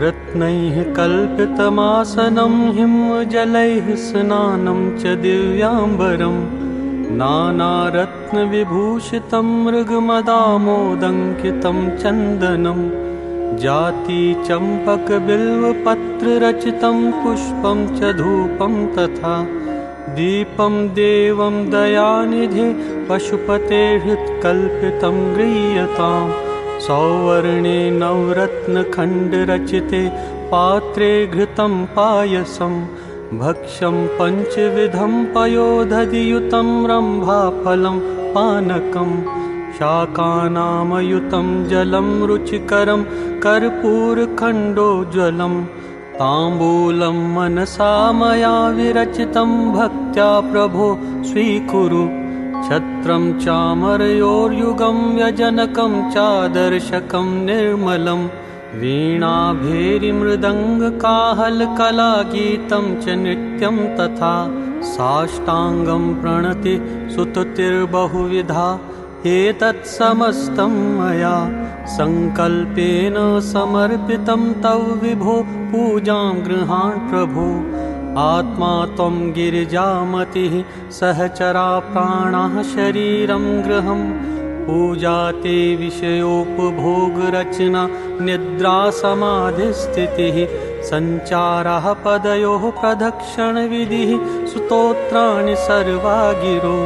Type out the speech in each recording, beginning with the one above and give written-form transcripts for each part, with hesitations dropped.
रत्नैः कल्पितमासनं हिमजलैः स्नानं च दिव्याम्बरं नानारत्नविभूषितं मृगमदामोदङ्कितं चन्दनं जातिचम्पकबिल्वपत्ररचितं पुष्पं च धूपं तथा दीपं देवं दयानिधे पशुपते हृत्कल्पितं गृह्यताम् सौवर्णे नवरत्नखण्डरचिते पात्रे घृतं पायसं भक्ष्यं पञ्चविधं पयोदधियुतं रम्भाफलं पानकं शाकानामयुतं जलं रुचिकरं कर्पूरखण्डोज्ज्वलं ताम्बूलं मनसा मया विरचितं भक्त्या प्रभो स्वीकुरु छत्रं चामरयोर्युगं व्यजनकं चादर्शकं निर्मलं वीणाभेरीमृदङ्गकाहलकलागीतं च नृत्यं तथा साष्टाङ्गं प्रणति सुतुतिर्बहुविधा एतत् समस्तं मया सङ्कल्पेन समर्पितं तव विभो पूजां गृहाण प्रभो आत्मा त्वं गिरिजामतिः सहचरा प्राणाः शरीरं गृहं पूजा ते विषयोपभोगरचना निद्रा समाधिस्थितिः सञ्चारः पदयोः प्रदक्षिणविधिः स्तोत्राणि सर्वा गिरो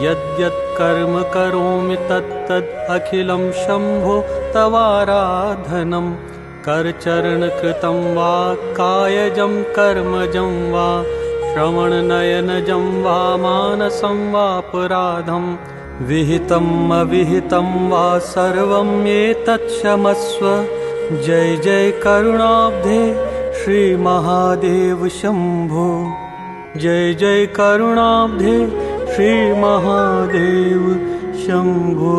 यद्यत् कर्म करोमि तत्तद् अखिलं शम्भो तवाराधनं करचरणकृतं वा कायजं कर्मजं वा श्रवणनयनजं वा मानसं वापराधं विहितम् अविहितं वा सर्वं एतत् क्षमस्व जय जय करुणाब्धे श्री महादेव शम्भो जय जय करुणाब्धे श्री महादेव शम्भो।